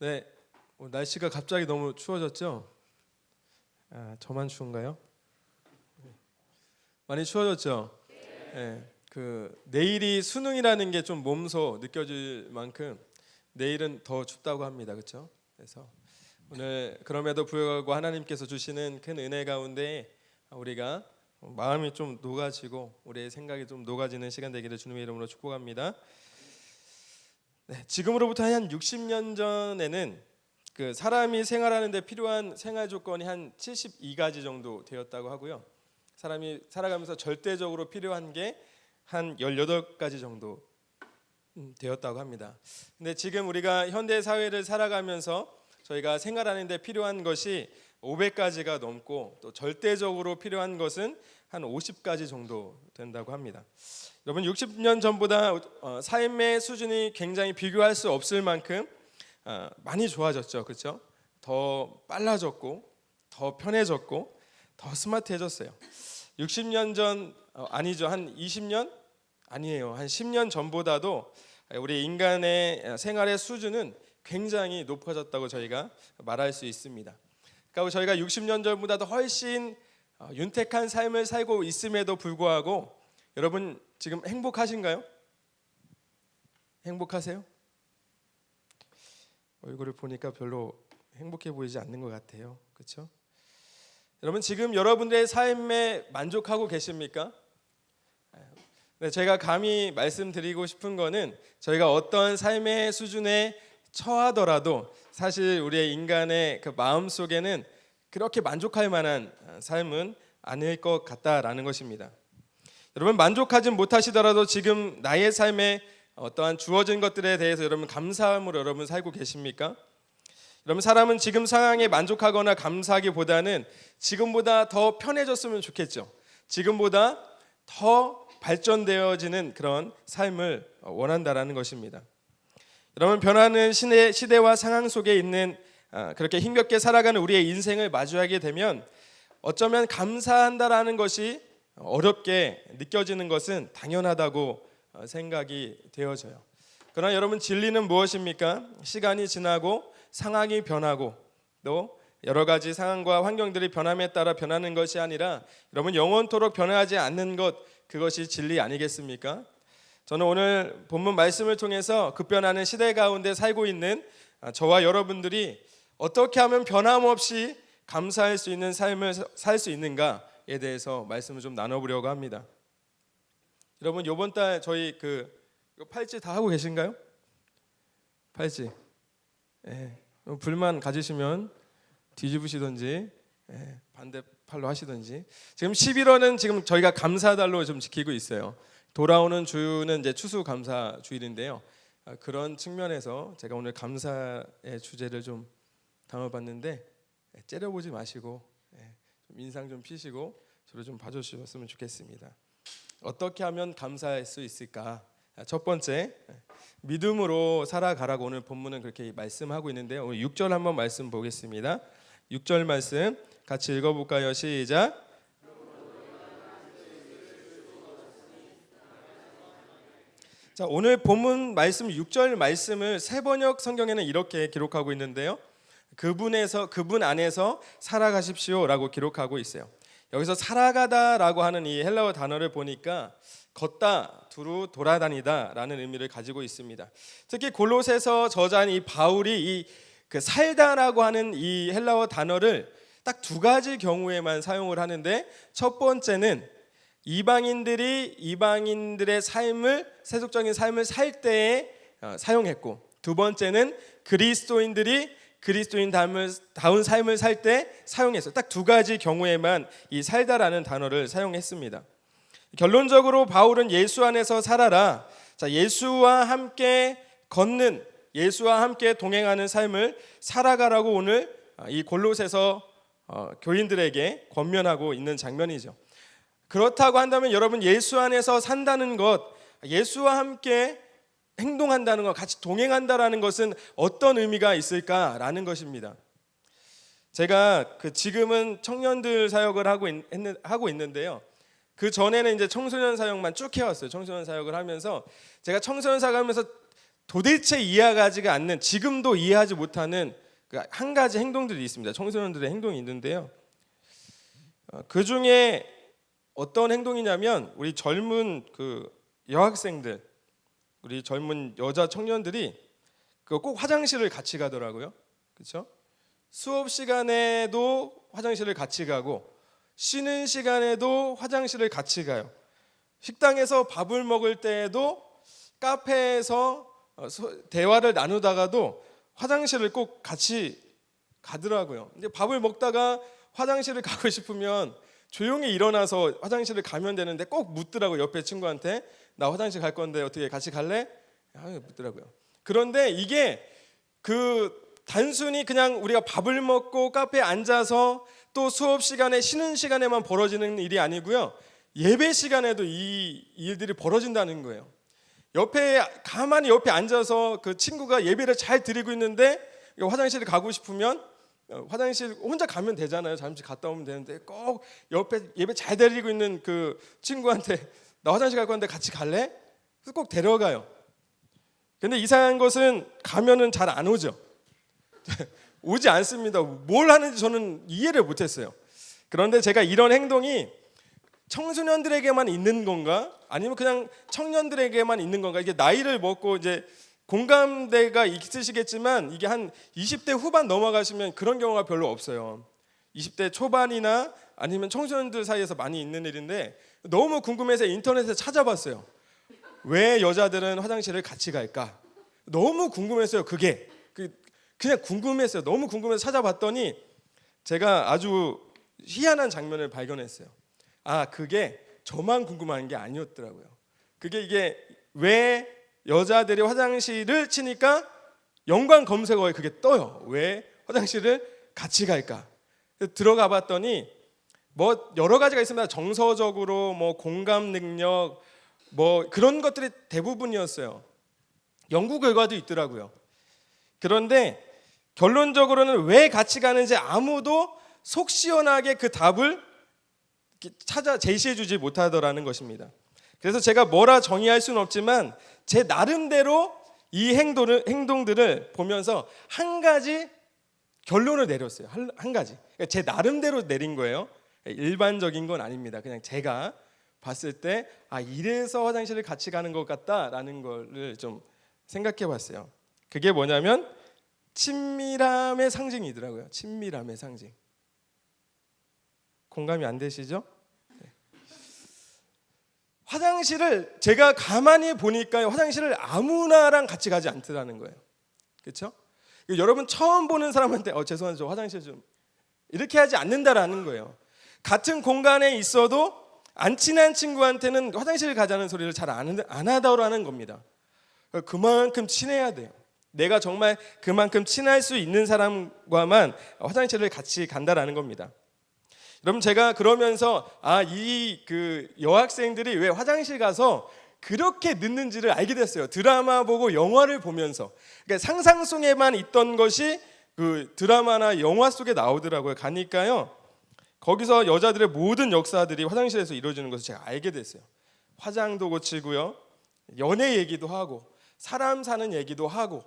네, 날씨가 갑자기 너무 추워졌죠? 저만 추운가요? 많이 추워졌죠? 네, 내일이 수능이라는 게 좀 몸소 느껴질 만큼 내일은 더 춥다고 합니다. 그렇죠? 그래서 오늘 그럼에도 불구하고 하나님께서 주시는 큰 은혜 가운데 우리가 마음이 좀 녹아지고 우리의 생각이 좀 녹아지는 시간 되기를 주님의 이름으로 축복합니다. 네, 지금으로부터 한 60년 전에는 사람이 생활하는 데 필요한 생활 조건이 한 72가지 정도 되었다고 하고요. 사람이 살아가면서 절대적으로 필요한 게 한 18가지 정도 되었다고 합니다. 근데 지금 우리가 현대 사회를 살아가면서 저희가 생활하는 데 필요한 것이 500가지가 넘고 또 절대적으로 필요한 것은 한 50가지 정도 된다고 합니다. 여러분 60년 전보다 삶의 수준이 굉장히 비교할 수 없을 만큼 많이 좋아졌죠. 그렇죠? 더 빨라졌고 더 편해졌고 더 스마트해졌어요. 60년 전 아니죠. 한 20년? 아니에요. 한 10년 전보다도 우리 인간의 생활의 수준은 굉장히 높아졌다고 저희가 말할 수 있습니다. 그러니까 저희가 60년 전보다도 훨씬 윤택한 삶을 살고 있음에도 불구하고 여러분 지금 행복하신가요? 행복하세요? 얼굴을 보니까 별로 행복해 보이지 않는 것 같아요. 그렇죠? 여러분 지금 여러분들의 삶에 만족하고 계십니까? 네, 제가 감히 말씀드리고 싶은 거는 저희가 어떤 삶의 수준에 처하더라도 사실 우리의 인간의 마음 속에는 그렇게 만족할 만한 삶은 아닐 것 같다라는 것입니다. 여러분 만족하지 못하시더라도 지금 나의 삶에 어떠한 주어진 것들에 대해서 여러분 감사함으로 여러분 살고 계십니까? 여러분 사람은 지금 상황에 만족하거나 감사하기보다는 지금보다 더 편해졌으면 좋겠죠. 지금보다 더 발전되어지는 그런 삶을 원한다라는 것입니다. 여러분 변하는 시대와 상황 속에 있는 그렇게 힘겹게 살아가는 우리의 인생을 마주하게 되면 어쩌면 감사한다라는 것이 어렵게 느껴지는 것은 당연하다고 생각이 되어져요. 그러나 여러분 진리는 무엇입니까? 시간이 지나고 상황이 변하고 또 여러 가지 상황과 환경들이 변함에 따라 변하는 것이 아니라 여러분 영원토록 변하지 않는 것, 그것이 진리 아니겠습니까? 저는 오늘 본문 말씀을 통해서 급변하는 시대 가운데 살고 있는 저와 여러분들이 어떻게 하면 변함없이 감사할 수 있는 삶을 살 수 있는가에 대해서 말씀을 좀 나눠보려고 합니다. 여러분 이번 달 저희 팔찌 다 하고 계신가요? 팔찌. 불만 가지시면 뒤집으시든지 반대팔로 하시든지. 지금 11월은 지금 저희가 감사달로 좀 지키고 있어요. 돌아오는 주는 이제 추수감사 주일인데요. 그런 측면에서 제가 오늘 감사의 주제를 좀 담아봤는데 째려보지 마시고 좀 인상 좀 피시고 저를 좀 봐주셨으면 좋겠습니다. 어떻게 하면 감사할 수 있을까? 첫 번째, 믿음으로 살아가라고 오늘 본문은 그렇게 말씀하고 있는데요. 오늘 6절 한번 말씀 보겠습니다. 6절 말씀 같이 읽어볼까요? 시작. 자, 오늘 본문 말씀 6절 말씀을 새번역 성경에는 이렇게 기록하고 있는데요. 그분 안에서 살아가십시오라고 기록하고 있어요. 여기서 살아가다라고 하는 이 헬라어 단어를 보니까 걷다, 두루 돌아다니다라는 의미를 가지고 있습니다. 특히 골로새서 저자인 이 바울이 살다라고 하는 이 헬라어 단어를 딱 두 가지 경우에만 사용을 하는데, 첫 번째는 이방인들의 삶을, 세속적인 삶을 살 때에 사용했고, 두 번째는 그리스도인들이 그리스도인다운 삶을 살 때 사용했어요. 딱 두 가지 경우에만 이 살다라는 단어를 사용했습니다. 결론적으로 바울은 예수 안에서 살아라. 자, 예수와 함께 걷는, 예수와 함께 동행하는 삶을 살아가라고 오늘 이 골로새서 교인들에게 권면하고 있는 장면이죠. 그렇다고 한다면 여러분 예수 안에서 산다는 것, 예수와 함께 행동한다는 것, 같이 동행한다라는 것은 어떤 의미가 있을까라는 것입니다. 제가 지금은 청년들 사역을 하고 있는데요. 그 전에는 이제 청소년 사역만 쭉 해왔어요. 청소년 사역을 하면서 제가 청소년 사역을 하면서 도대체 이해하지가 않는, 지금도 이해하지 못하는 그 한 가지 행동들이 있습니다. 청소년들의 행동이 있는데요. 그 중에 어떤 행동이냐면 우리 젊은 그 여학생들, 우리 젊은 여자 청년들이 꼭 화장실을 같이 가더라고요. 그렇죠? 수업 시간에도 화장실을 같이 가고 쉬는 시간에도 화장실을 같이 가요. 식당에서 밥을 먹을 때에도 카페에서 대화를 나누다가도 화장실을 꼭 같이 가더라고요. 근데 밥을 먹다가 화장실을 가고 싶으면 조용히 일어나서 화장실을 가면 되는데 꼭 묻더라고요. 옆에 친구한테 나 화장실 갈 건데 어떻게 같이 갈래? 묻더라고요. 그런데 이게 그 단순히 그냥 우리가 밥을 먹고 카페에 앉아서 또 수업 시간에 쉬는 시간에만 벌어지는 일이 아니고요. 예배 시간에도 이 일들이 벌어진다는 거예요. 가만히 옆에 앉아서 그 친구가 예배를 잘 드리고 있는데 화장실에 가고 싶으면 화장실 혼자 가면 되잖아요. 잠시 갔다 오면 되는데 꼭 옆에 예배 잘 드리고 있는 그 친구한테 나 화장실 갈 건데 같이 갈래? 그래서 꼭 데려가요. 근데 이상한 것은 가면은 잘 안 오죠. 오지 않습니다. 뭘 하는지 저는 이해를 못했어요. 그런데 제가 이런 행동이 청소년들에게만 있는 건가? 아니면 그냥 청년들에게만 있는 건가? 이게 나이를 먹고 이제 공감대가 있으시겠지만 이게 한 20대 후반 넘어가시면 그런 경우가 별로 없어요. 20대 초반이나 아니면 청소년들 사이에서 많이 있는 일인데 너무 궁금해서 인터넷에 찾아봤어요. 왜 여자들은 화장실을 같이 갈까? 너무 궁금했어요. 그게 그냥 궁금했어요. 너무 궁금해서 찾아봤더니 제가 아주 희한한 장면을 발견했어요. 그게 저만 궁금한 게 아니었더라고요. 이게 왜 여자들이 화장실을 치니까 연관 검색어에 그게 떠요. 왜 화장실을 같이 갈까? 들어가 봤더니 뭐 여러 가지가 있습니다. 정서적으로 뭐 공감 능력 뭐 그런 것들이 대부분이었어요. 연구 결과도 있더라고요. 그런데 결론적으로는 왜 같이 가는지 아무도 속 시원하게 그 답을 찾아 제시해 주지 못하더라는 것입니다. 그래서 제가 뭐라 정의할 수는 없지만 제 나름대로 이 행동들을 보면서 한 가지 결론을 내렸어요. 한 가지. 그러니까 제 나름대로 내린 거예요. 일반적인 건 아닙니다. 그냥 제가 봤을 때 이래서 화장실을 같이 가는 것 같다라는 거를 좀 생각해 봤어요. 그게 뭐냐면 친밀함의 상징이더라고요. 친밀함의 상징. 공감이 안 되시죠? 네. 화장실을 제가 가만히 보니까 화장실을 아무나랑 같이 가지 않더라는 거예요. 그렇죠? 여러분 처음 보는 사람한테 죄송한데 저 화장실 좀 이렇게 하지 않는다라는 거예요. 같은 공간에 있어도 안 친한 친구한테는 화장실 가자는 소리를 잘 안 하더라는 겁니다. 그만큼 친해야 돼요. 내가 정말 그만큼 친할 수 있는 사람과만 화장실을 같이 간다라는 겁니다. 여러분 제가 그러면서 이 여학생들이 왜 화장실 가서 그렇게 늦는지를 알게 됐어요. 드라마 보고 영화를 보면서. 그러니까 상상 속에만 있던 것이 그 드라마나 영화 속에 나오더라고요. 가니까요. 거기서 여자들의 모든 역사들이 화장실에서 이루어지는 것을 제가 알게 됐어요. 화장도 고치고요. 연애 얘기도 하고 사람 사는 얘기도 하고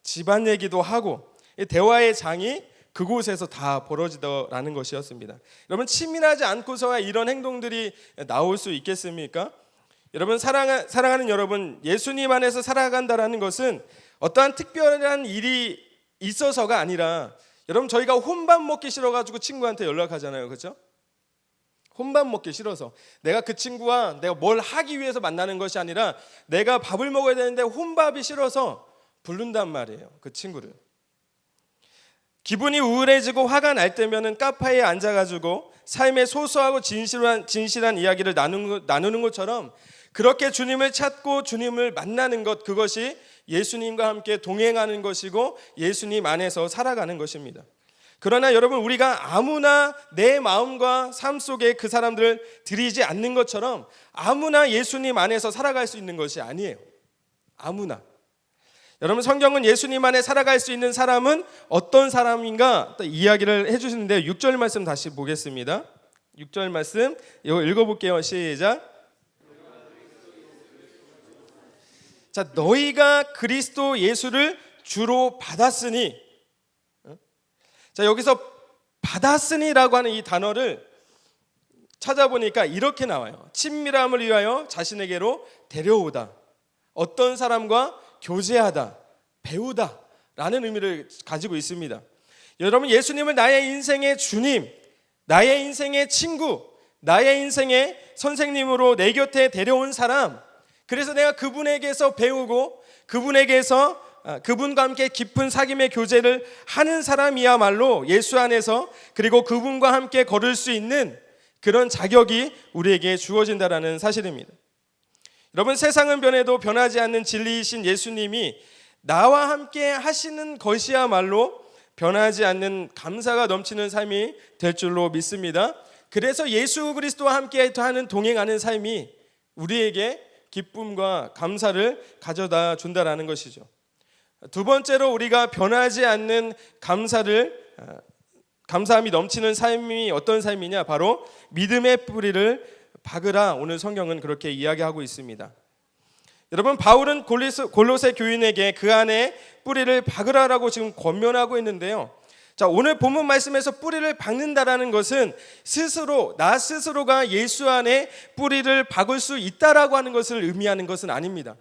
집안 얘기도 하고 대화의 장이 그곳에서 다 벌어지더라는 것이었습니다. 여러분 친밀하지 않고서야 이런 행동들이 나올 수 있겠습니까? 여러분 사랑하는 여러분, 예수님 안에서 살아간다라는 것은 어떠한 특별한 일이 있어서가 아니라 여러분 저희가 혼밥 먹기 싫어가지고 친구한테 연락하잖아요. 그렇죠? 혼밥 먹기 싫어서 내가 그 친구와 내가 뭘 하기 위해서 만나는 것이 아니라 내가 밥을 먹어야 되는데 혼밥이 싫어서 부른단 말이에요. 그 친구를. 기분이 우울해지고 화가 날 때면은 카페에 앉아가지고 삶의 소소하고 진실한 이야기를 나누는 것처럼 그렇게 주님을 찾고 주님을 만나는 것, 그것이 예수님과 함께 동행하는 것이고 예수님 안에서 살아가는 것입니다. 그러나 여러분 우리가 아무나 내 마음과 삶 속에 그 사람들을 들이지 않는 것처럼 아무나 예수님 안에서 살아갈 수 있는 것이 아니에요. 아무나. 여러분 성경은 예수님 안에 살아갈 수 있는 사람은 어떤 사람인가 이야기를 해주시는데요. 6절 말씀 다시 보겠습니다. 6절 말씀 이거 읽어볼게요. 시작. 자, 너희가 그리스도 예수를 주로 받았으니. 자, 여기서 받았으니라고 하는 이 단어를 찾아보니까 이렇게 나와요. 친밀함을 위하여 자신에게로 데려오다, 어떤 사람과 교제하다, 배우다 라는 의미를 가지고 있습니다. 여러분, 예수님을 나의 인생의 주님, 나의 인생의 친구, 나의 인생의 선생님으로 내 곁에 데려온 사람, 그래서 내가 그분에게서 배우고 그분과 함께 깊은 사귐의 교제를 하는 사람이야말로 예수 안에서, 그리고 그분과 함께 걸을 수 있는 그런 자격이 우리에게 주어진다라는 사실입니다. 여러분, 세상은 변해도 변하지 않는 진리이신 예수님이 나와 함께 하시는 것이야말로 변하지 않는 감사가 넘치는 삶이 될 줄로 믿습니다. 그래서 예수 그리스도와 함께 하는 동행하는 삶이 우리에게 기쁨과 감사를 가져다 준다라는 것이죠. 두 번째로 우리가 변하지 않는 감사함이 넘치는 삶이 어떤 삶이냐, 바로 믿음의 뿌리를 박으라. 오늘 성경은 그렇게 이야기하고 있습니다. 여러분, 바울은 골로새 교인에게 그 안에 뿌리를 박으라라고 지금 권면하고 있는데요. 자, 오늘 본문 말씀에서 뿌리를 박는다라는 것은 나 스스로가 예수 안에 뿌리를 박을 수 있다라고 하는 것을 의미하는 것은 아닙니다.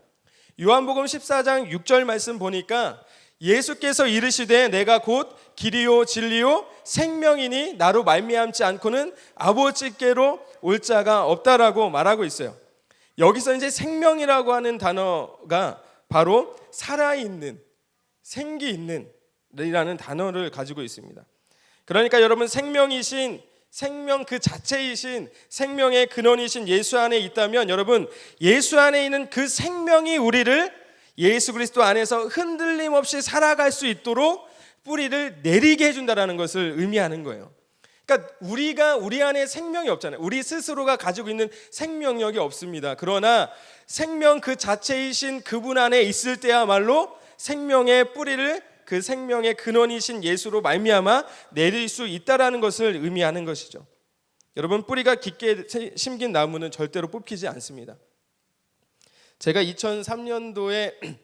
요한복음 14장 6절 말씀 보니까 예수께서 이르시되 내가 곧 길이요 진리요 생명이니 나로 말미암지 않고는 아버지께로 올 자가 없다라고 말하고 있어요. 여기서 이제 생명이라고 하는 단어가 바로 살아있는, 생기 있는 이라는 단어를 가지고 있습니다. 그러니까 여러분, 생명 그 자체이신 생명의 근원이신 예수 안에 있다면, 여러분, 예수 안에 있는 그 생명이 우리를 예수 그리스도 안에서 흔들림 없이 살아갈 수 있도록 뿌리를 내리게 해준다는 것을 의미하는 거예요. 그러니까 우리 안에 생명이 없잖아요. 우리 스스로가 가지고 있는 생명력이 없습니다. 그러나 생명 그 자체이신 그분 안에 있을 때야말로 생명의 뿌리를 그 생명의 근원이신 예수로 말미암아 내릴 수 있다라는 것을 의미하는 것이죠. 여러분, 뿌리가 깊게 심긴 나무는 절대로 뽑히지 않습니다. 제가 2003년도에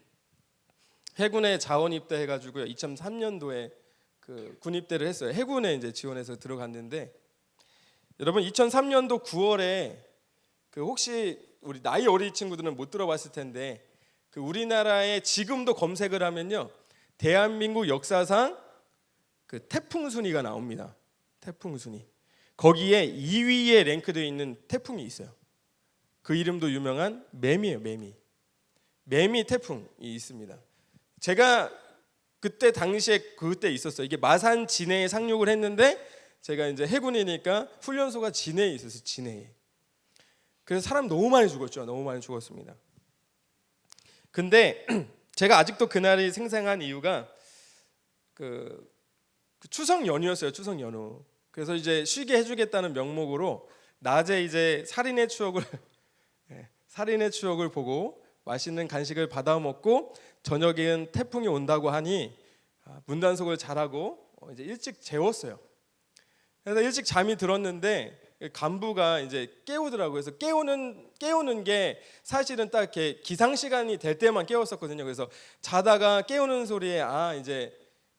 해군에 자원 입대해가지고요. 2003년도에 그 군입대를 했어요. 해군에 이제 지원해서 들어갔는데, 여러분, 2003년도 9월에 그 혹시 우리 나이 어린 친구들은 못 들어봤을 텐데, 그 우리나라에 지금도 검색을 하면요, 대한민국 역사상 그 태풍 순위가 나옵니다. 태풍 순위. 거기에 2위에 랭크되어 있는 태풍이 있어요. 그 이름도 유명한 매미예요. 매미 태풍이 있습니다. 제가 그때 당시에 그때 있었어요. 이게 마산 진해에 상륙을 했는데, 제가 이제 해군이니까 훈련소가 진해에 있었어요. 진해에. 그래서 사람 너무 많이 죽었죠. 너무 많이 죽었습니다. 근데 제가 아직도 그날이 생생한 이유가 그 추석 연휴였어요. 추석 연휴. 그래서 이제 쉬게 해주겠다는 명목으로 낮에 이제 살인의 추억을 보고 맛있는 간식을 받아 먹고, 저녁엔 태풍이 온다고 하니 문단속을 잘하고 이제 일찍 재웠어요. 그래서 일찍 잠이 들었는데 간부가 이제 깨우더라고요. 그래서 깨우는 게 사실은 딱 이렇게 기상 시간이 될 때만 깨웠었거든요. 그래서 자다가 깨우는 소리에 이제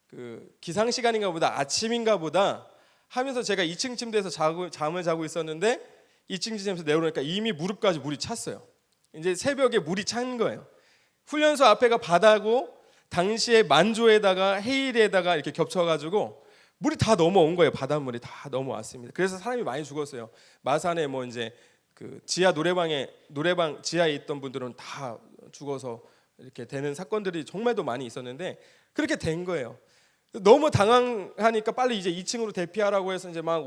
그 기상 시간인가 보다, 아침인가 보다 하면서 제가 2층 침대에서 잠을 자고 있었는데 2층 침대에서 내려오니까 이미 무릎까지 물이 찼어요. 이제 새벽에 물이 찬 거예요. 훈련소 앞에가 바다고 당시에 만조에다가 해일에다가 이렇게 겹쳐가지고 물이 다 넘어온 거예요. 바닷물이 다 넘어왔습니다. 그래서 사람이 많이 죽었어요. 마산에 뭐 이제 그 지하 노래방 지하에 있던 분들은 다 죽어서 이렇게 되는 사건들이 정말도 많이 있었는데, 그렇게 된 거예요. 너무 당황하니까 빨리 이제 2층으로 대피하라고 해서 이제 막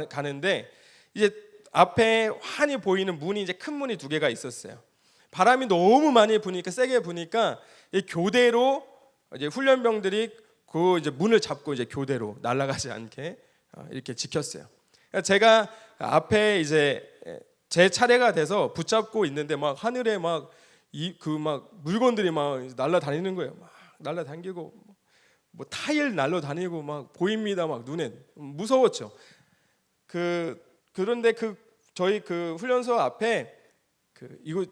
가는데 이제 앞에 환히 보이는 문이 이제 큰 문이 2개가 있었어요. 바람이 너무 많이 부니까, 세게 부니까 이 교대로 이제 훈련병들이 그 이제 문을 잡고 이제 교대로 날아가지 않게 이렇게 지켰어요. 제가 앞에 이제 제 차례가 돼서 붙잡고 있는데 막 하늘에 막 물건들이 막 날아다니는 거예요. 막 날아다니고 뭐 타일 날아다니고 막 보입니다. 막 눈에 무서웠죠. 그런데 저희 그 훈련소 앞에 이거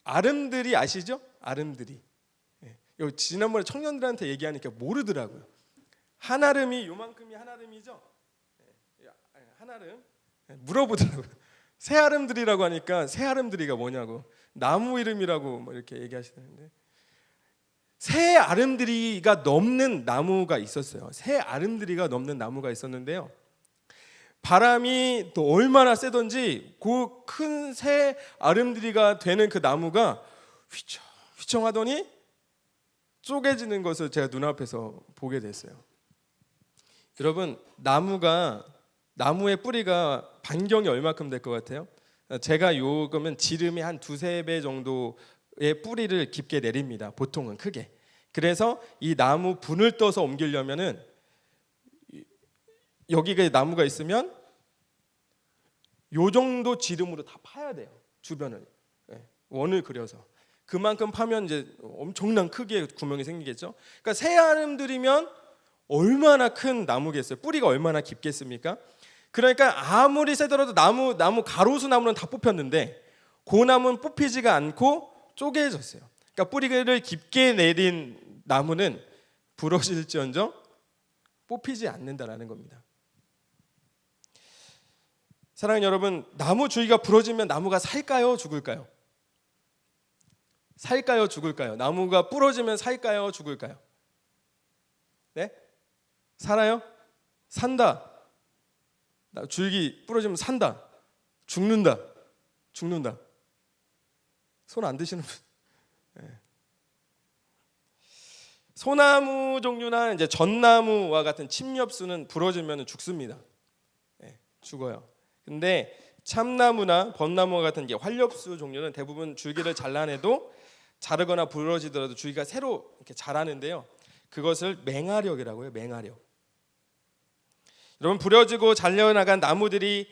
아름드리 아시죠? 아름드리. 지난번에 청년들한테 얘기하니까 모르더라고요. 한아름이 요만큼이 한아름이죠? 한아름 물어보더라고요. 새아름드리라고 하니까 새아름드리가 뭐냐고, 나무 이름이라고 뭐 이렇게 얘기하시는데, 새아름드리가 넘는 나무가 있었어요. 새아름드리가 넘는 나무가 있었는데요, 바람이 또 얼마나 세던지 그 큰 새아름드리가 되는 그 나무가 휘청휘청하더니 쪼개지는 것을 제가 눈앞에서 보게 됐어요. 여러분, 나무의 뿌리가 반경이 얼마큼 될 것 같아요? 제가 요금은 지름이 한 2-3배 정도의 뿌리를 깊게 내립니다. 보통은 크게. 그래서 이 나무 분을 떠서 옮기려면은 여기가 나무가 있으면 요 정도 지름으로 다 파야 돼요. 주변을 원을 그려서. 그만큼 파면 이제 엄청난 크기의 구멍이 생기겠죠. 그러니까 새아름드리면 얼마나 큰 나무겠어요. 뿌리가 얼마나 깊겠습니까? 그러니까 아무리 세더라도 나무 가로수 나무는 다 뽑혔는데 그 나무는 뽑히지가 않고 쪼개졌어요. 그러니까 뿌리를 깊게 내린 나무는 부러질지언정 뽑히지 않는다라는 겁니다. 사랑하는 여러분, 나무 줄기가 부러지면 나무가 살까요, 죽을까요? 살까요, 죽을까요? 나무가 부러지면 살까요, 죽을까요? 네? 살아요? 산다. 줄기 부러지면 산다. 죽는다. 손 안 드시는 분? 네. 소나무 종류나 이제 전나무와 같은 침엽수는 부러지면 죽습니다. 네, 죽어요. 근데 참나무나 벚나무와 같은 게 활엽수 종류는 대부분 줄기를 잘라내도 자르거나 부러지더라도 줄기가 새로 이렇게 자라는데요. 그것을 맹아력이라고 해요. 맹아력. 여러분, 부러지고 잘려나간 나무들이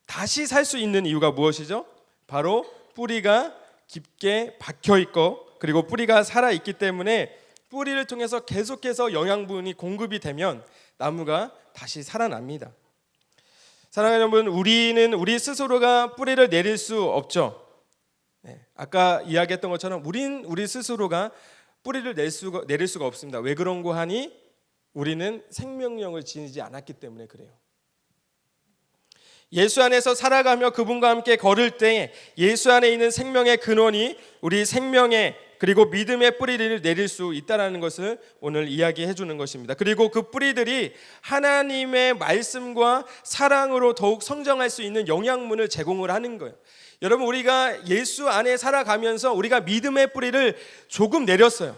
다시 살 수 있는 이유가 무엇이죠? 바로 뿌리가 깊게 박혀 있고, 그리고 뿌리가 살아 있기 때문에 뿌리를 통해서 계속해서 영양분이 공급이 되면 나무가 다시 살아납니다. 사랑하는 여러분, 우리는 우리 스스로가 뿌리를 내릴 수 없죠. 아까 이야기했던 것처럼 우리 스스로가 뿌리를 내릴 수가 없습니다. 왜 그런고 하니 우리는 생명력을 지니지 않았기 때문에 그래요. 예수 안에서 살아가며 그분과 함께 걸을 때 예수 안에 있는 생명의 근원이 우리 생명의 그리고 믿음의 뿌리를 내릴 수 있다는 것을 오늘 이야기해 주는 것입니다. 그리고 그 뿌리들이 하나님의 말씀과 사랑으로 더욱 성장할 수 있는 영양분을 제공을 하는 거예요. 여러분, 우리가 예수 안에 살아가면서 우리가 믿음의 뿌리를 조금 내렸어요.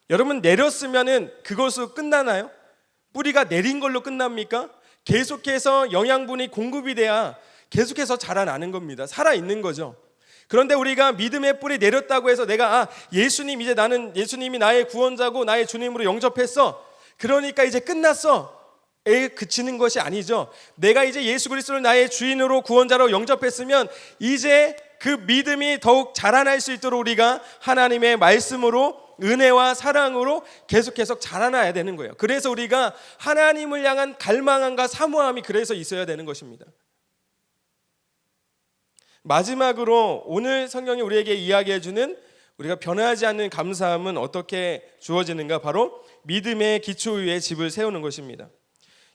여러분, 내렸으면은 그것으로 끝나나요? 뿌리가 내린 걸로 끝납니까? 계속해서 영양분이 공급이 돼야 계속해서 자라나는 겁니다. 살아있는 거죠. 그런데 우리가 믿음의 뿌리 내렸다고 해서 내가 예수님, 이제 나는 예수님이 나의 구원자고 나의 주님으로 영접했어, 그러니까 이제 끝났어, 그치는 것이 아니죠. 내가 이제 예수 그리스도를 나의 주인으로 구원자로 영접했으면 이제 그 믿음이 더욱 자라날 수 있도록 우리가 하나님의 말씀으로, 은혜와 사랑으로 계속해서 자라나야 되는 거예요. 그래서 우리가 하나님을 향한 갈망함과 사모함이 그래서 있어야 되는 것입니다. 마지막으로 오늘 성경이 우리에게 이야기해 주는 우리가 변하지 않는 감사함은 어떻게 주어지는가? 바로 믿음의 기초 위에 집을 세우는 것입니다.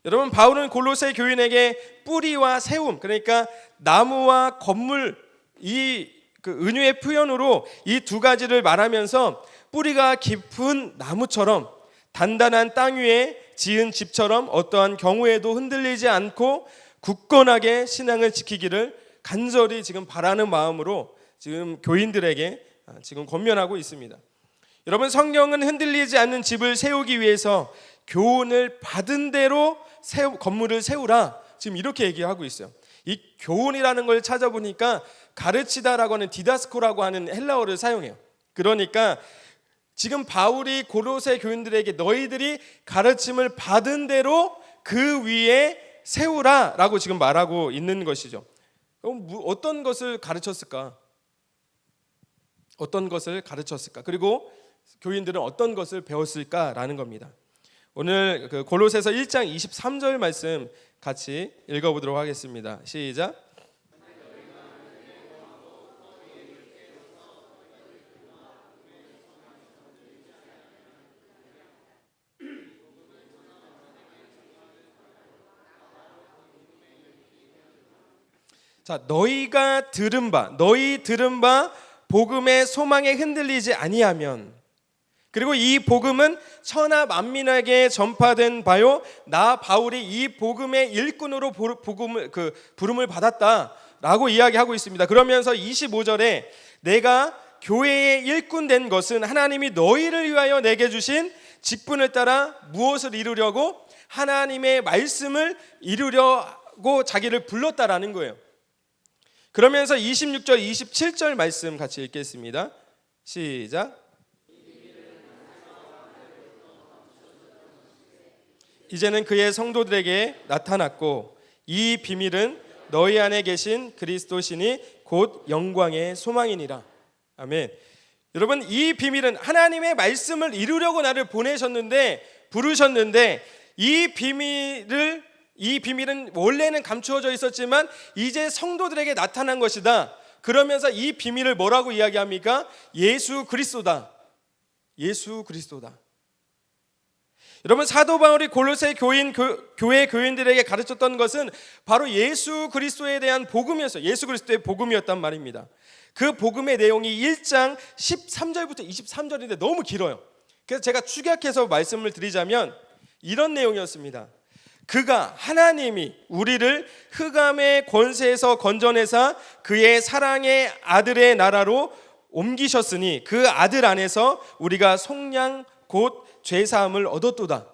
여러분, 바울은 골로새 교인에게 뿌리와 세움, 그러니까 나무와 건물, 이 은유의 표현으로 이 두 가지를 말하면서 뿌리가 깊은 나무처럼 단단한 땅 위에 지은 집처럼 어떠한 경우에도 흔들리지 않고 굳건하게 신앙을 지키기를 간절히 지금 바라는 마음으로 지금 교인들에게 지금 권면하고 있습니다. 여러분, 성경은 흔들리지 않는 집을 세우기 위해서 교훈을 받은 대로 건물을 세우라, 지금 이렇게 얘기하고 있어요. 이 교훈이라는 걸 찾아보니까 가르치다라고 하는 디다스코라고 하는 헬라어를 사용해요. 그러니까 지금 바울이 고로새 교인들에게 너희들이 가르침을 받은 대로 그 위에 세우라라고 지금 말하고 있는 것이죠. 그럼 어떤 것을 가르쳤을까? 어떤 것을 가르쳤을까? 그리고 교인들은 어떤 것을 배웠을까라는 겁니다. 오늘 골로새서 1장 23절 말씀 같이 읽어보도록 하겠습니다. 시작. 자, 너희 들은 바 복음의 소망에 흔들리지 아니하면, 그리고 이 복음은 천하 만민에게 전파된 바요, 나 바울이 이 복음의 일꾼으로 부름을 받았다라고 이야기하고 있습니다. 그러면서 25절에 내가 교회의 일꾼 된 것은 하나님이 너희를 위하여 내게 주신 직분을 따라 무엇을 이루려고? 하나님의 말씀을 이루려고 자기를 불렀다라는 거예요. 그러면서 26절, 27절 말씀 같이 읽겠습니다. 시작. 이제는 그의 성도들에게 나타났고 이 비밀은 너희 안에 계신 그리스도시니 곧 영광의 소망이니라. 아멘. 여러분, 이 비밀은 하나님의 말씀을 이루려고 나를 부르셨는데 이 비밀은 원래는 감추어져 있었지만 이제 성도들에게 나타난 것이다. 그러면서 이 비밀을 뭐라고 이야기합니까? 예수 그리스도다. 예수 그리스도다. 여러분, 사도 바울이 골로새 교회 교인들에게 가르쳤던 것은 바로 예수 그리스도에 대한 복음이었어요. 예수 그리스도의 복음이었단 말입니다. 그 복음의 내용이 1장 13절부터 23절인데 너무 길어요. 그래서 제가 축약해서 말씀을 드리자면 이런 내용이었습니다. 그가, 하나님이 우리를 흑암의 권세에서 건져내사 그의 사랑의 아들의 나라로 옮기셨으니 그 아들 안에서 우리가 속량 곧 죄사함을 얻었도다.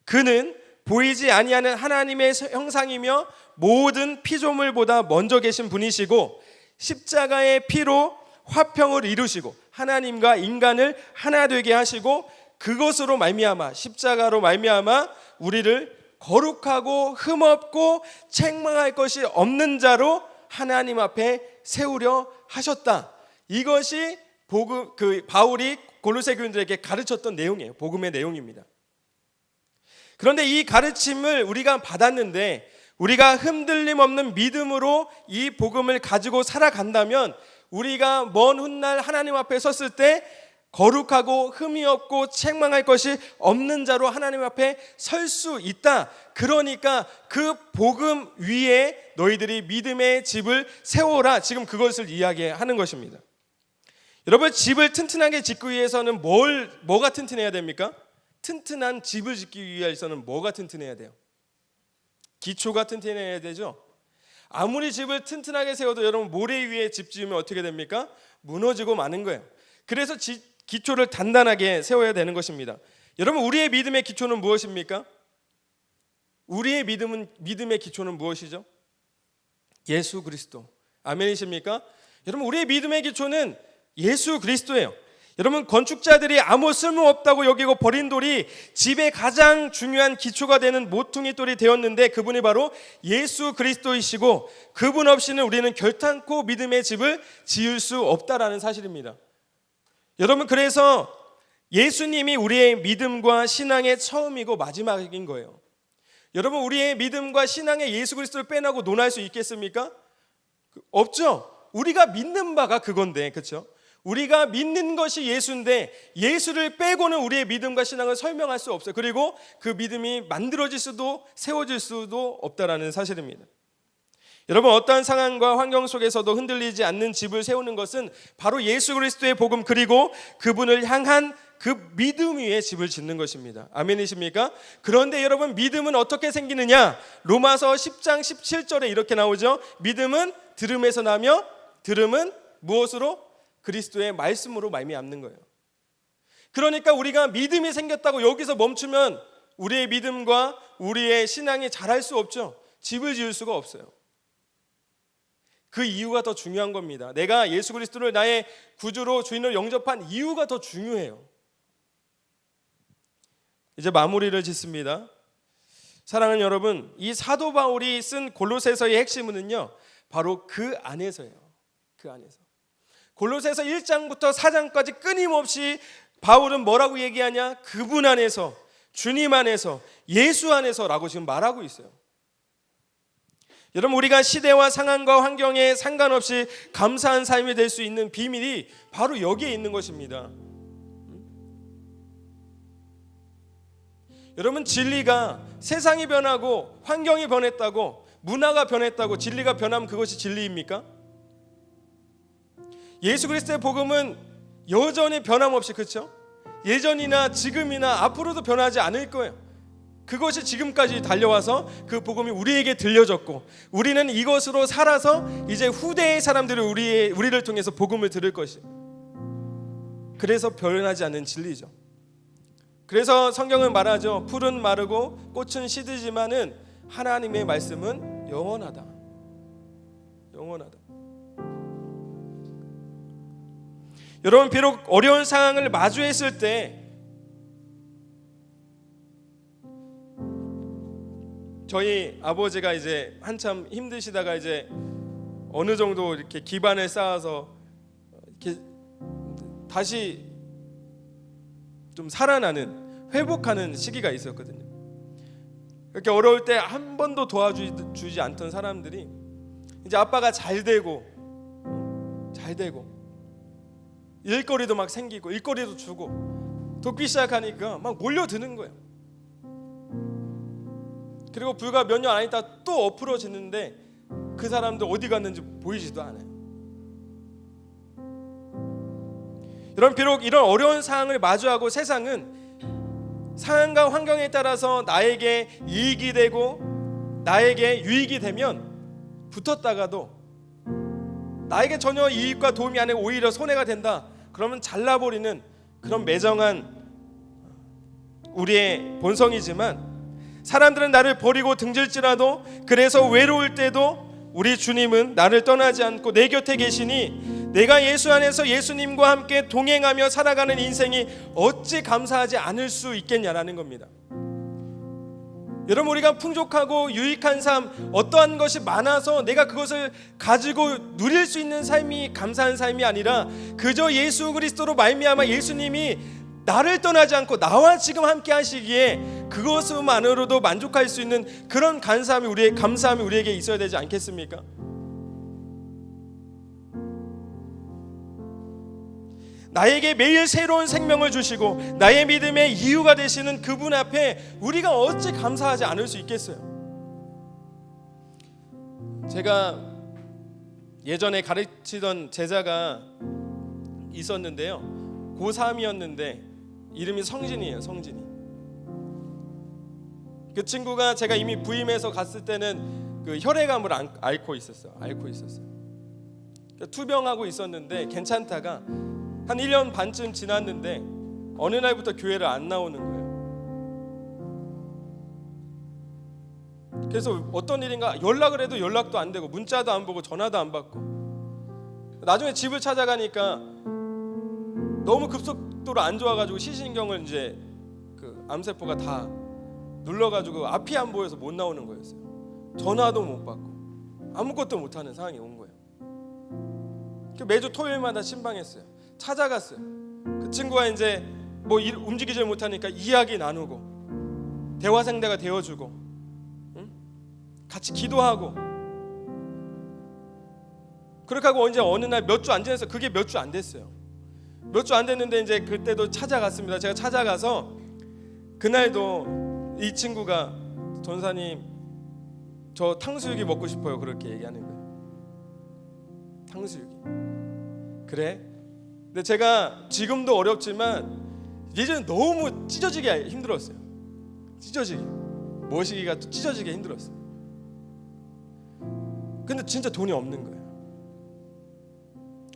그는 보이지 아니하는 하나님의 형상이며 모든 피조물보다 먼저 계신 분이시고 십자가의 피로 화평을 이루시고 하나님과 인간을 하나 되게 하시고 그것으로 말미암아, 십자가로 말미암아 우리를 거룩하고 흠없고 책망할 것이 없는 자로 하나님 앞에 세우려 하셨다. 이것이 바울이 골로새 교인들에게 가르쳤던 내용이에요. 복음의 내용입니다. 그런데 이 가르침을 우리가 받았는데 우리가 흔들림 없는 믿음으로 이 복음을 가지고 살아간다면 우리가 먼 훗날 하나님 앞에 섰을 때 거룩하고 흠이 없고 책망할 것이 없는 자로 하나님 앞에 설 수 있다. 그러니까 그 복음 위에 너희들이 믿음의 집을 세워라. 지금 그것을 이야기하는 것입니다. 여러분, 집을 튼튼하게 짓기 위해서는 뭐가 튼튼해야 됩니까? 튼튼한 집을 짓기 위해서는 뭐가 튼튼해야 돼요? 기초가 튼튼해야 되죠. 아무리 집을 튼튼하게 세워도 여러분 모래 위에 집 지으면 어떻게 됩니까? 무너지고 마는 거예요. 그래서 기초를 단단하게 세워야 되는 것입니다. 여러분, 우리의 믿음의 기초는 무엇입니까? 우리의 믿음의 기초는 무엇이죠? 예수 그리스도. 아멘이십니까? 여러분, 우리의 믿음의 기초는 예수 그리스도예요. 여러분, 건축자들이 아무 쓸모없다고 여기고 버린 돌이 집의 가장 중요한 기초가 되는 모퉁이 돌이 되었는데 그분이 바로 예수 그리스도이시고 그분 없이는 우리는 결탄코 믿음의 집을 지을 수 없다라는 사실입니다. 여러분, 그래서 예수님이 우리의 믿음과 신앙의 처음이고 마지막인 거예요. 여러분, 우리의 믿음과 신앙의 예수 그리스도를 빼놓고 논할 수 있겠습니까? 없죠. 우리가 믿는 바가 그건데, 그렇죠? 우리가 믿는 것이 예수인데 예수를 빼고는 우리의 믿음과 신앙을 설명할 수 없어요. 그리고 그 믿음이 만들어질 수도 세워질 수도 없다라는 사실입니다. 여러분, 어떠한 상황과 환경 속에서도 흔들리지 않는 집을 세우는 것은 바로 예수 그리스도의 복음 그리고 그분을 향한 그 믿음 위에 집을 짓는 것입니다. 아멘이십니까? 그런데 여러분, 믿음은 어떻게 생기느냐? 로마서 10장 17절에 이렇게 나오죠. 믿음은 들음에서 나며 들음은 무엇으로? 그리스도의 말씀으로 말미암는 거예요. 그러니까 우리가 믿음이 생겼다고 여기서 멈추면 우리의 믿음과 우리의 신앙이 자랄 수 없죠. 집을 지을 수가 없어요. 그 이유가 더 중요한 겁니다. 내가 예수 그리스도를 나의 구주로 주인으로 영접한 이유가 더 중요해요. 이제 마무리를 짓습니다. 사랑하는 여러분, 이 사도 바울이 쓴 골로새서의 핵심은요, 바로 그 안에서예요. 그 안에서. 골로새서 1장부터 4장까지 끊임없이 바울은 뭐라고 얘기하냐? 그분 안에서, 주님 안에서, 예수 안에서라고 지금 말하고 있어요. 여러분, 우리가 시대와 상황과 환경에 상관없이 감사한 삶이 될 수 있는 비밀이 바로 여기에 있는 것입니다. 여러분, 진리가 세상이 변하고 환경이 변했다고 문화가 변했다고 진리가 변하면 그것이 진리입니까? 예수 그리스도의 복음은 여전히 변함없이, 그렇죠? 예전이나 지금이나 앞으로도 변하지 않을 거예요. 그것이 지금까지 달려와서 그 복음이 우리에게 들려졌고, 우리는 이것으로 살아서 이제 후대의 사람들이 우리를 통해서 복음을 들을 것이. 그래서 변하지 않는 진리죠. 그래서 성경은 말하죠. 풀은 마르고 꽃은 시들지만은 하나님의 말씀은 영원하다. 영원하다. 여러분, 비록 어려운 상황을 마주했을 때 저희 아버지가 이제 한참 힘드시다가 이제 어느 정도 이렇게 기반을 쌓아서 이렇게 다시 좀 살아나는, 회복하는 시기가 있었거든요. 그렇게 어려울 때 한 번도 도와주지 않던 사람들이 이제 아빠가 잘 되고 일거리도 막 생기고 일거리도 주고 돕기 시작하니까 막 몰려드는 거예요. 그리고 불과 몇 년 안 있다 또 엎으러지는데 그 사람들 어디 갔는지 보이지도 않아요. 여러분, 비록 이런 어려운 상황을 마주하고 세상은 상황과 환경에 따라서 나에게 이익이 되고 나에게 유익이 되면 붙었다가도 나에게 전혀 이익과 도움이 아니고 오히려 손해가 된다, 그러면 잘라버리는 그런 매정한 우리의 본성이지만, 사람들은 나를 버리고 등질지라도 그래서 외로울 때도 우리 주님은 나를 떠나지 않고 내 곁에 계시니 내가 예수 안에서 예수님과 함께 동행하며 살아가는 인생이 어찌 감사하지 않을 수 있겠냐라는 겁니다. 여러분, 우리가 풍족하고 유익한 삶, 어떠한 것이 많아서 내가 그것을 가지고 누릴 수 있는 삶이 감사한 삶이 아니라 그저 예수 그리스도로 말미암아 예수님이 나를 떠나지 않고 나와 지금 함께 하시기에 그것만으로도 만족할 수 있는 그런 감사함이 우리에게 있어야 되지 않겠습니까? 나에게 매일 새로운 생명을 주시고 나의 믿음의 이유가 되시는 그분 앞에 우리가 어찌 감사하지 않을 수 있겠어요? 제가 예전에 가르치던 제자가 있었는데요, 고3이었는데 이름이 성진이에요. 성진이. 그 친구가 제가 이미 부임해서 갔을 때는 그 혈액암을 앓고 있었어요. 투병하고 있었는데 괜찮다가 한 1년 반쯤 지났는데 어느 날부터 교회를 안 나오는 거예요. 그래서 어떤 일인가 연락을 해도 연락도 안 되고 문자도 안 보고 전화도 안 받고, 나중에 집을 찾아가니까 너무 급속도로 안 좋아가지고 시신경을 이제 그 암세포가 다 눌러가지고 앞이 안 보여서 못 나오는 거였어요. 전화도 못 받고 아무것도 못하는 상황이 온 거예요. 매주 토요일마다 신방했어요. 찾아갔어요. 그 친구가 이제 뭐 움직이질 못하니까 이야기 나누고 대화 상대가 되어주고, 응? 같이 기도하고, 그렇게 하고 이제 어느 날 몇 주 안 지나서, 그게 몇 주 안 됐어요. 몇 주 안 됐는데 이제 그때도 찾아갔습니다. 제가 찾아가서 그날도 이 친구가 전사님 저 탕수육이 먹고 싶어요, 그렇게 얘기하는 거예요. 탕수육이. 그래? 근데 제가 지금도 어렵지만 예전에 너무 찢어지게 힘들었어요. 찢어지게. 모시기가 또 찢어지게 힘들었어요. 근데 진짜 돈이 없는 거예요.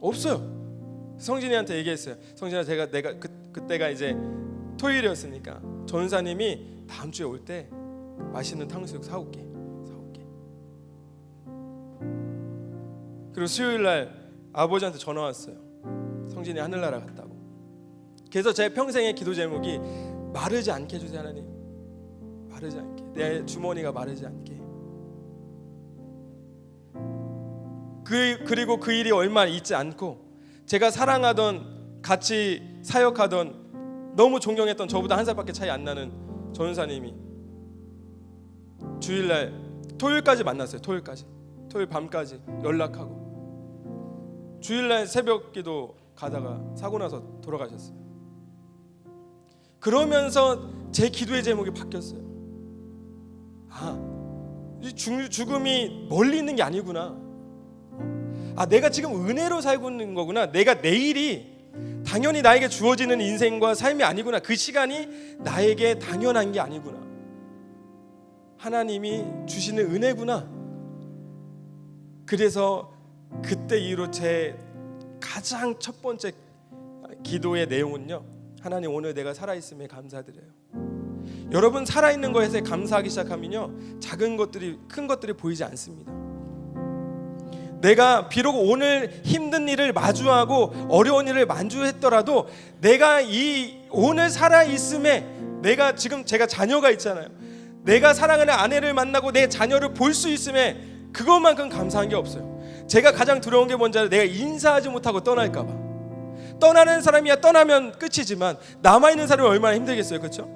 없어요. 성진이한테 얘기했어요. 성진아, 내가 그때가 이제 토요일이었으니까 전사님이 다음 주에 올 때 맛있는 탕수육 사올게. 그리고 수요일 날 아버지한테 전화 왔어요. 성진이 하늘나라 갔다고. 그래서 제 평생의 기도 제목이 마르지 않게 해주세요, 하나님. 마르지 않게. 내 주머니가 마르지 않게. 그리고 그 일이 얼마 있지 않고 제가 사랑하던, 같이 사역하던, 너무 존경했던, 저보다 한 살밖에 차이 안 나는 전사님이 주일날 토요일까지 만났어요. 토요일 밤까지 연락하고, 주일날 새벽기도 가다가 사고 나서 돌아가셨어요. 그러면서 제 기도의 제목이 바뀌었어요. 죽음이 멀리 있는 게 아니구나. 내가 지금 은혜로 살고 있는 거구나. 내가 내일이 당연히 나에게 주어지는 인생과 삶이 아니구나. 그 시간이 나에게 당연한 게 아니구나. 하나님이 주시는 은혜구나. 그래서 그때 이후로 제 가장 첫 번째 기도의 내용은요, 하나님 오늘 내가 살아있음에 감사드려요. 여러분 살아있는 것에 감사하기 시작하면요, 작은 것들이 큰 것들이 보이지 않습니다. 내가 비록 오늘 힘든 일을 마주하고 어려운 일을 마주했더라도 내가 이 오늘 살아있음에, 내가 지금 제가 자녀가 있잖아요. 내가 사랑하는 아내를 만나고 내 자녀를 볼 수 있음에 그것만큼 감사한 게 없어요. 제가 가장 두려운 게 뭔지 알아요? 내가 인사하지 못하고 떠날까 봐. 떠나는 사람이야 떠나면 끝이지만 남아있는 사람이 얼마나 힘들겠어요. 그렇죠?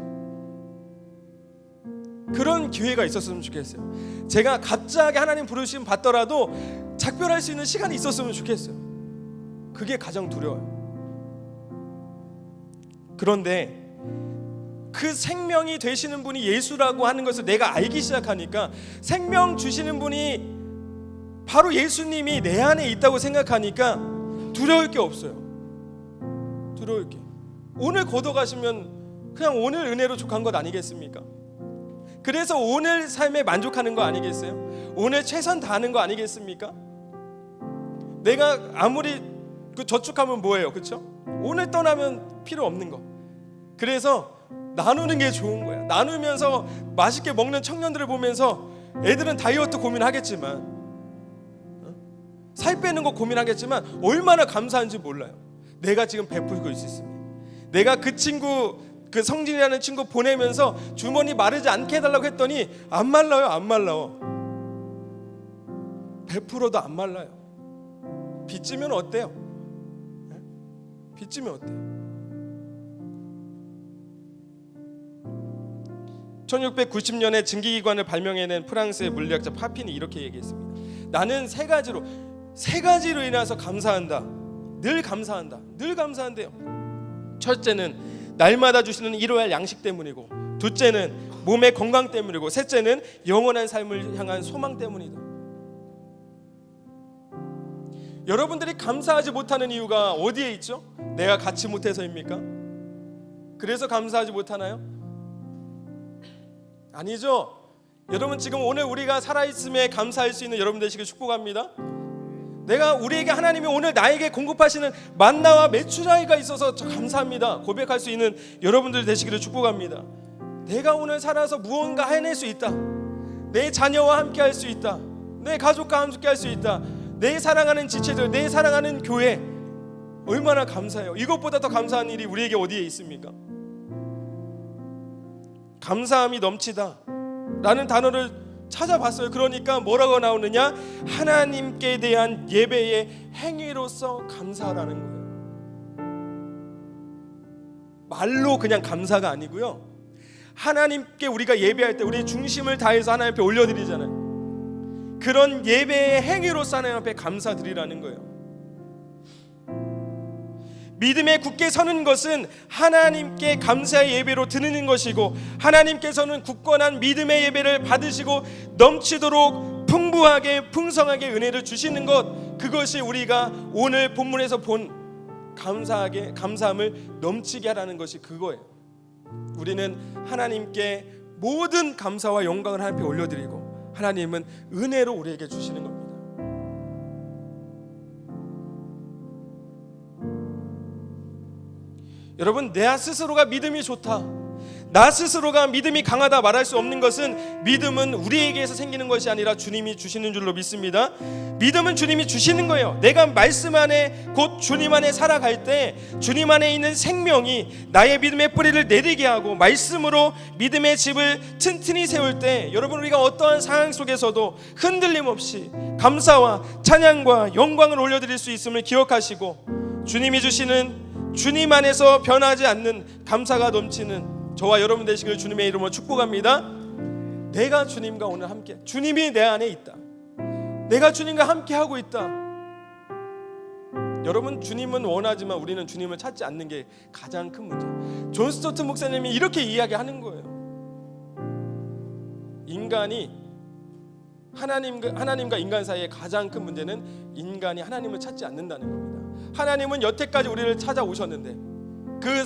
그런 기회가 있었으면 좋겠어요. 제가 갑자기 하나님 부르심 받더라도 작별할 수 있는 시간이 있었으면 좋겠어요. 그게 가장 두려워요. 그런데 그 생명이 되시는 분이 예수라고 하는 것을 내가 알기 시작하니까, 생명 주시는 분이 바로 예수님이 내 안에 있다고 생각하니까 두려울 게 없어요. 두려울 게. 오늘 걷어가시면 그냥 오늘 은혜로 족한 것 아니겠습니까? 그래서 오늘 삶에 만족하는 거 아니겠어요? 오늘 최선 다하는 거 아니겠습니까? 내가 아무리 저축하면 뭐예요? 그렇죠? 오늘 떠나면 필요 없는 거. 그래서 나누는 게 좋은 거야. 나누면서 맛있게 먹는 청년들을 보면서 애들은 다이어트 고민하겠지만, 살 빼는 거 고민하겠지만 얼마나 감사한지 몰라요. 내가 지금 베풀고 있으면. 내가 그 친구, 그 성진이라는 친구 보내면서 주머니 마르지 않게 해달라고 했더니 안 말라요. 안 말라요. 베풀어도 안 말라요. 빚지면 어때요? 빚지면 어때요? 1690년에 증기기관을 발명해낸 프랑스의 물리학자 파핀이 이렇게 얘기했습니다. 나는 세 가지로 인해서 감사한다. 늘 감사한다. 늘 감사한대요. 첫째는 날마다 주시는 일용할 양식 때문이고, 둘째는 몸의 건강 때문이고, 셋째는 영원한 삶을 향한 소망 때문이다. 여러분들이 감사하지 못하는 이유가 어디에 있죠? 내가 갖지 못해서입니까? 그래서 감사하지 못하나요? 아니죠. 여러분 지금 오늘 우리가 살아있음에 감사할 수 있는 여러분 되시길 축복합니다. 내가 우리에게 하나님이 오늘 나에게 공급하시는 만나와 메추라기가 있어서 저 감사합니다 고백할 수 있는 여러분들 되시기를 축복합니다. 내가 오늘 살아서 무언가 해낼 수 있다. 내 자녀와 함께 할 수 있다. 내 가족과 함께 할 수 있다. 내 사랑하는 지체들, 내 사랑하는 교회, 얼마나 감사해요. 이것보다 더 감사한 일이 우리에게 어디에 있습니까? 감사함이 넘치다 라는 단어를 찾아봤어요. 그러니까 뭐라고 나오느냐? 하나님께 대한 예배의 행위로서 감사라는 거예요. 말로 그냥 감사가 아니고요, 하나님께 우리가 예배할 때 우리의 중심을 다해서 하나님 앞에 올려드리잖아요. 그런 예배의 행위로서 하나님 앞에 감사드리라는 거예요. 믿음에 굳게 서는 것은 하나님께 감사의 예배로 드리는 것이고, 하나님께서는 굳건한 믿음의 예배를 받으시고 넘치도록 풍부하게 풍성하게 은혜를 주시는 것, 그것이 우리가 오늘 본문에서 본 감사함을 넘치게 하라는 것이 그거예요. 우리는 하나님께 모든 감사와 영광을 하나님께 올려드리고, 하나님은 은혜로 우리에게 주시는 겁니다. 여러분, 내 스스로가 믿음이 좋다, 나 스스로가 믿음이 강하다 말할 수 없는 것은, 믿음은 우리에게서 생기는 것이 아니라 주님이 주시는 줄로 믿습니다. 믿음은 주님이 주시는 거예요. 내가 말씀 안에 곧 주님 안에 살아갈 때 주님 안에 있는 생명이 나의 믿음의 뿌리를 내리게 하고 말씀으로 믿음의 집을 튼튼히 세울 때, 여러분 우리가 어떠한 상황 속에서도 흔들림 없이 감사와 찬양과 영광을 올려드릴 수 있음을 기억하시고, 주님이 주시는 주님 안에서 변하지 않는 감사가 넘치는 저와 여러분 되시길 주님의 이름으로 축복합니다. 내가 주님과 오늘 함께, 주님이 내 안에 있다, 내가 주님과 함께 하고 있다. 여러분, 주님은 원하지만 우리는 주님을 찾지 않는 게 가장 큰 문제. 존 스토트 목사님이 이렇게 이야기하는 거예요. 인간이 하나님과 인간 사이의 가장 큰 문제는 인간이 하나님을 찾지 않는다는 겁니다. 하나님은 여태까지 우리를 찾아오셨는데 그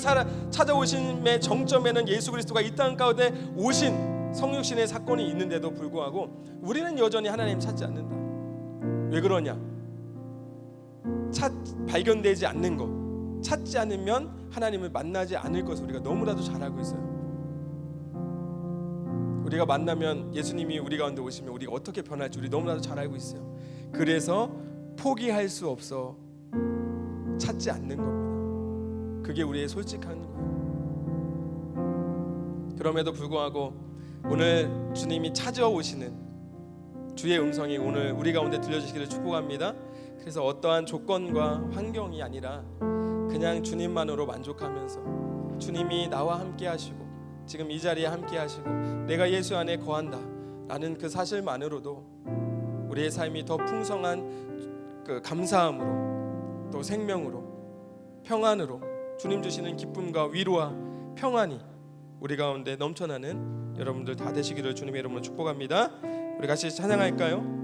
찾아오심의 정점에는 예수 그리스도가 이 땅 가운데 오신 성육신의 사건이 있는데도 불구하고 우리는 여전히 하나님 찾지 않는다. 왜 그러냐? 발견되지 않는 것, 찾지 않으면 하나님을 만나지 않을 것을 우리가 너무나도 잘 알고 있어요. 우리가 만나면 예수님이 우리 가운데 오시면 우리가 어떻게 변할지 우리 너무나도 잘 알고 있어요. 그래서 포기할 수 없어 찾지 않는 겁니다. 그게 우리의 솔직한 거예요. 그럼에도 불구하고 오늘 주님이 찾아오시는 주의 음성이 오늘 우리 가운데 들려주시기를 축복합니다. 그래서 어떠한 조건과 환경이 아니라 그냥 주님만으로 만족하면서 주님이 나와 함께 하시고 지금 이 자리에 함께 하시고 내가 예수 안에 거한다 라는 그 사실만으로도 우리의 삶이 더 풍성한 그 감사함으로 또 생명으로 평안으로 주님 주시는 기쁨과 위로와 평안이 우리 가운데 넘쳐나는 여러분들 다 되시기를 주님의 이름으로 축복합니다. 우리 같이 찬양할까요?